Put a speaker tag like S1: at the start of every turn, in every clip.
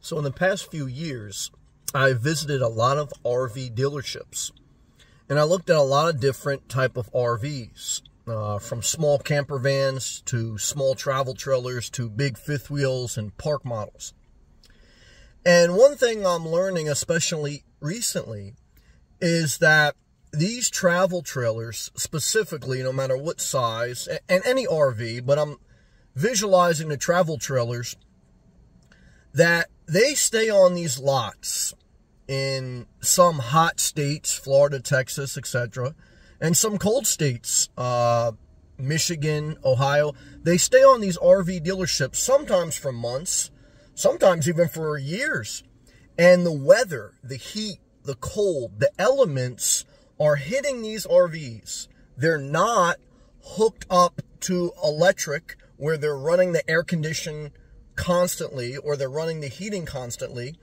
S1: So in the past few years, I visited a lot of RV dealerships, and I looked at a lot of different type of RVs, from small camper vans to small travel trailers to big fifth wheels and park models. And one thing I'm learning, especially recently, is that these travel trailers, specifically, no matter what size, and any RV, but I'm visualizing the travel trailers, that they stay on these lots in some hot states, Florida, Texas, etc., and some cold states, Michigan, Ohio. They stay on these RV dealerships, sometimes for months, sometimes even for years. And the weather, the heat, the cold, the elements are hitting these RVs. They're not hooked up to electric where they're running the air condition constantly or they're running the heating constantly.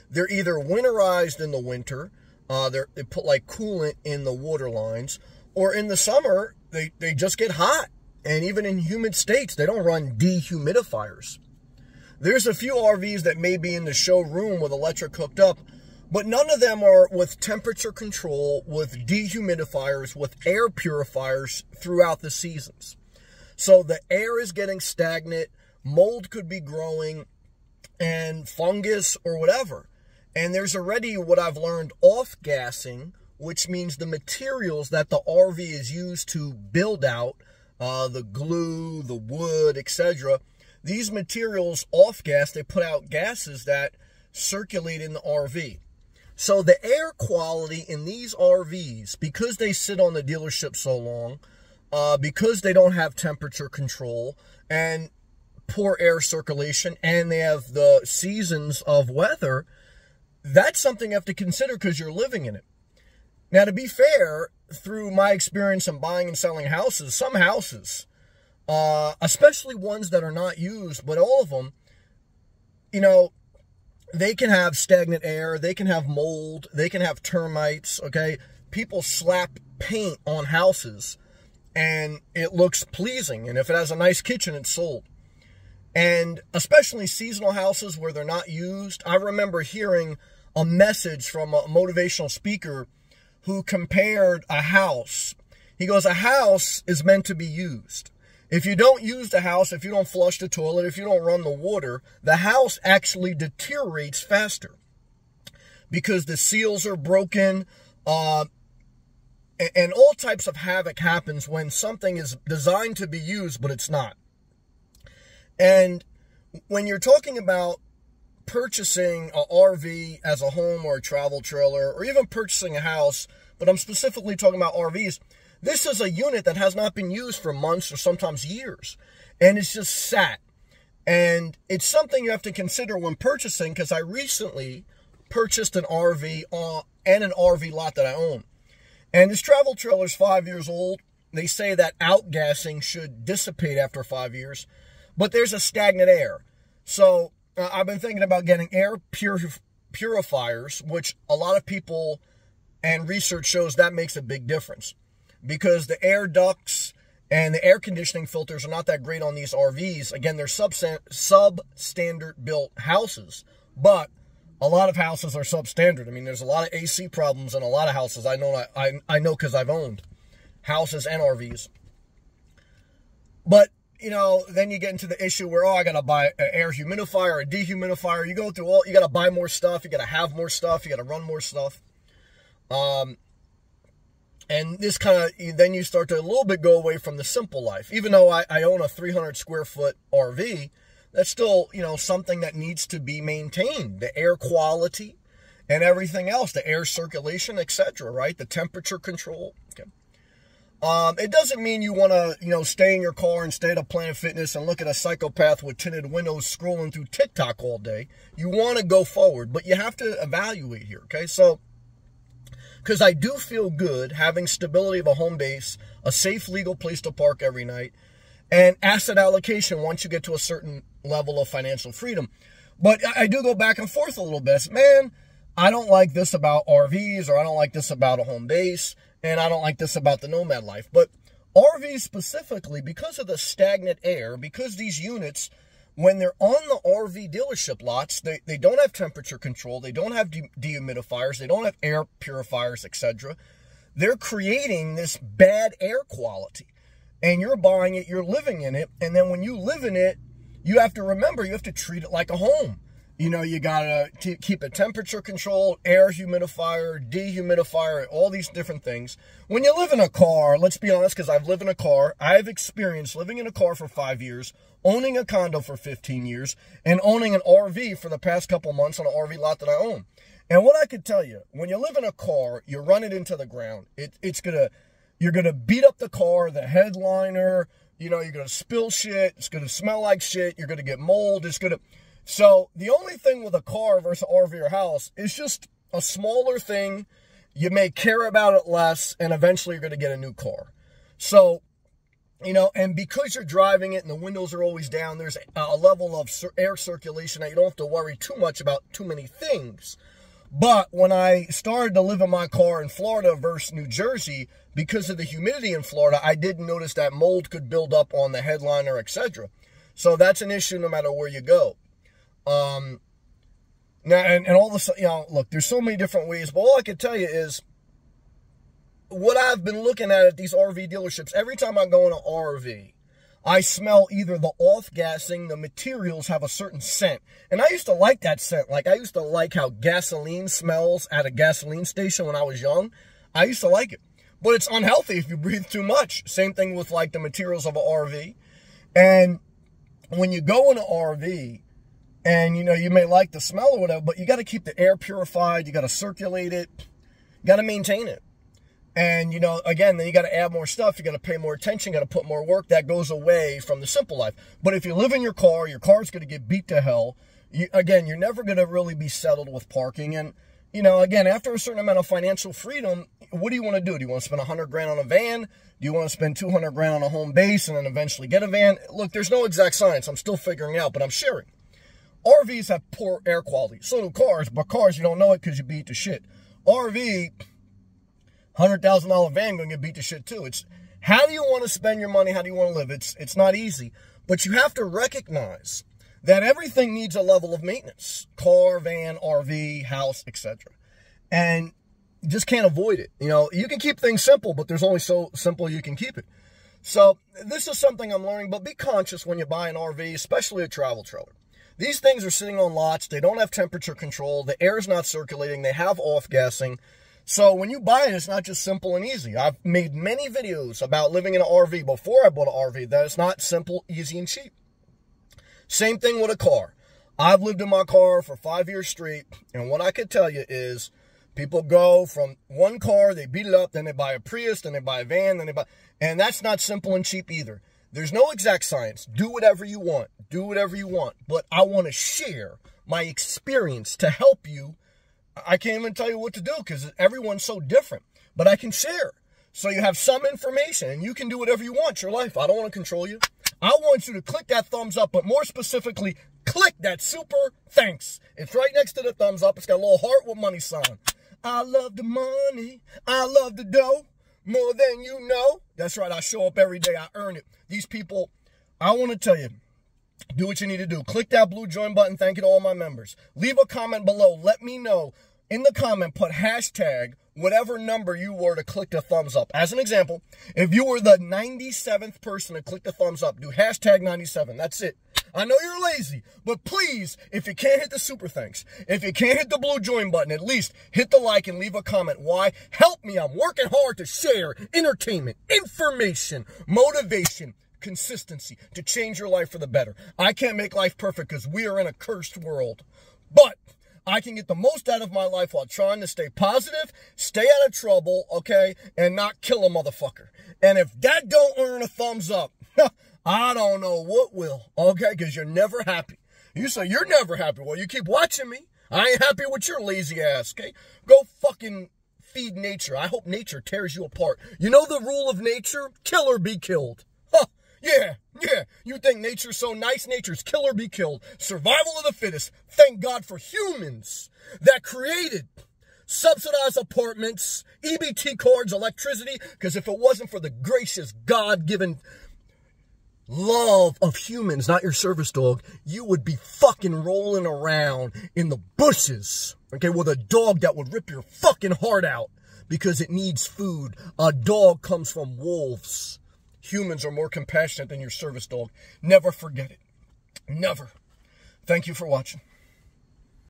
S1: They're either winterized in the winter, they put like coolant in the water lines, or in the summer, they just get hot. And even in humid states, they don't run dehumidifiers. There's a few RVs that may be in the showroom with electric hooked up, but none of them are with temperature control, with dehumidifiers, with air purifiers throughout the seasons. So the air is getting stagnant, mold could be growing, and fungus or whatever. And there's already what I've learned, off-gassing, which means the materials that the RV is used to build out, the glue, the wood, etc. These materials off-gas, they put out gases that circulate in the RV. So the air quality in these RVs, because they sit on the dealership so long, because they don't have temperature control and poor air circulation, and they have the seasons of weather, that's something you have to consider because you're living in it. Now, to be fair, through my experience in buying and selling houses, some houses, especially ones that are not used, but all of them, you know, they can have stagnant air, they can have mold, they can have termites, okay? People slap paint on houses, and it looks pleasing, and if it has a nice kitchen, it's sold. And especially seasonal houses where they're not used. I remember hearing a message from a motivational speaker who compared a house. He goes, a house is meant to be used. If you don't use the house, if you don't flush the toilet, if you don't run the water, the house actually deteriorates faster because the seals are broken, and all types of havoc happens when something is designed to be used, but it's not. And when you're talking about purchasing an RV as a home or a travel trailer, or even purchasing a house, but I'm specifically talking about RVs, this is a unit that has not been used for months or sometimes years, and it's just sat. And it's something you have to consider when purchasing, because I recently purchased an RV and an RV lot that I own. And this travel trailer is 5 years old. They say that outgassing should dissipate after 5 years, but there's a stagnant air. So I've been thinking about getting air purifiers, which a lot of people and research shows that makes a big difference, because the air ducts and the air conditioning filters are not that great on these RVs. Again, they're substandard built houses, but a lot of houses are substandard. I mean, there's a lot of AC problems in a lot of houses. I know because I've owned houses and RVs. But you know, then you get into the issue where, oh, I got to buy an air humidifier, a dehumidifier. You go through you got to buy more stuff. You got to have more stuff. You got to run more stuff. And this kind of, then you start to a little bit go away from the simple life. Even though I own a 300 square foot RV, that's still, you know, something that needs to be maintained. The air quality and everything else, the air circulation, etc., right? The temperature control. Okay. It doesn't mean you want to, you know, stay in your car and stay at a Planet Fitness and look at a psychopath with tinted windows scrolling through TikTok all day. You want to go forward, but you have to evaluate here, okay? So, because I do feel good having stability of a home base, a safe, legal place to park every night, and asset allocation once you get to a certain level of financial freedom. But I do go back and forth a little bit. Man, I don't like this about RVs, or I don't like this about a home base, and I don't like this about the nomad life. But RVs specifically, because of the stagnant air, because these units, when they're on the RV dealership lots, they don't have temperature control, they don't have dehumidifiers, they don't have air purifiers, etc. They're creating this bad air quality. And you're buying it, you're living in it, and then when you live in it, you have to remember, you have to treat it like a home. You know, you gotta keep it temperature controlled, air humidifier, dehumidifier, all these different things. When you live in a car, let's be honest, because I've lived in a car, I've experienced living in a car for 5 years, owning a condo for 15 years, and owning an RV for the past couple months on an RV lot that I own. And what I could tell you, when you live in a car, you run it into the ground. You're gonna beat up the car, the headliner, you know, you're gonna spill shit, it's gonna smell like shit, you're gonna get mold, So the only thing with a car versus an RV or house is just a smaller thing. You may care about it less, and eventually you're going to get a new car. So, you know, and because you're driving it and the windows are always down, there's a level of air circulation that you don't have to worry too much about too many things. But when I started to live in my car in Florida versus New Jersey, because of the humidity in Florida, I did notice that mold could build up on the headliner, etc. So that's an issue no matter where you go. Now, and all the, you know, look, there's so many different ways, but all I can tell you is what I've been looking at these RV dealerships. Every time I go in an RV, I smell either the off-gassing, the materials have a certain scent. And I used to like that scent. Like, I used to like how gasoline smells at a gasoline station when I was young. I used to like it. But it's unhealthy if you breathe too much. Same thing with, like, the materials of an RV. And when you go in an RV, and, you know, you may like the smell or whatever, but you got to keep the air purified. You got to circulate it. You got to maintain it. And, you know, again, then you got to add more stuff. You got to pay more attention. You got to put more work. That goes away from the simple life. But if you live in your car's going to get beat to hell. Again, you're never going to really be settled with parking. And, you know, again, after a certain amount of financial freedom, what do you want to do? Do you want to spend $100,000 on a van? Do you want to spend $200,000 on a home base and then eventually get a van? Look, there's no exact science. I'm still figuring it out, but I'm sharing. RVs have poor air quality. So do cars, but cars, you don't know it because you beat to shit. RV, $100,000 van going to get beat to shit too. It's how do you want to spend your money? How do you want to live? It's not easy, but you have to recognize that everything needs a level of maintenance. Car, van, RV, house, etc. And you just can't avoid it. You know, you can keep things simple, but there's only so simple you can keep it. So this is something I'm learning, but be conscious when you buy an RV, especially a travel trailer. These things are sitting on lots. They don't have temperature control. The air is not circulating. They have off-gassing. So when you buy it, it's not just simple and easy. I've made many videos about living in an RV before I bought an RV. That it's not simple, easy, and cheap. Same thing with a car. I've lived in my car for 5 years straight, and what I could tell you is people go from one car, they beat it up, then they buy a Prius, then they buy a van, then they buy... And that's not simple and cheap either. There's no exact science. Do whatever you want. Do whatever you want. But I want to share my experience to help you. I can't even tell you what to do because everyone's so different. But I can share. So you have some information and you can do whatever you want. It's your life. I don't want to control you. I want you to click that thumbs up, but more specifically, click that super thanks. It's right next to the thumbs up. It's got a little heart with money sign. I love the money. I love the dough. More than you know. That's right. I show up every day. I earn it. These people, I want to tell you, do what you need to do. Click that blue join button. Thank you to all my members. Leave a comment below. Let me know. In the comment, put hashtag whatever number you were to click the thumbs up. As an example, if you were the 97th person to click the thumbs up, do hashtag 97. That's it. I know you're lazy, but please, if you can't hit the super thanks, if you can't hit the blue join button, at least hit the like and leave a comment. Why? Help me. I'm working hard to share entertainment, information, motivation, consistency to change your life for the better. I can't make life perfect because we are in a cursed world, but I can get the most out of my life while trying to stay positive, stay out of trouble, okay, and not kill a motherfucker. And if that don't earn a thumbs up, I don't know what will, okay, because you're never happy. You say you're never happy. Well, you keep watching me. I ain't happy with your lazy ass, okay? Go fucking feed nature. I hope nature tears you apart. You know the rule of nature? Kill or be killed. Huh, yeah. You think nature's so nice? Nature's kill or be killed. Survival of the fittest. Thank God for humans that created subsidized apartments, EBT cards, electricity, because if it wasn't for the gracious God-given love of humans, not your service dog, you would be fucking rolling around in the bushes, okay, with a dog that would rip your fucking heart out because it needs food. A dog comes from wolves. Humans are more compassionate than your service dog. Never forget it. Never. Thank you for watching.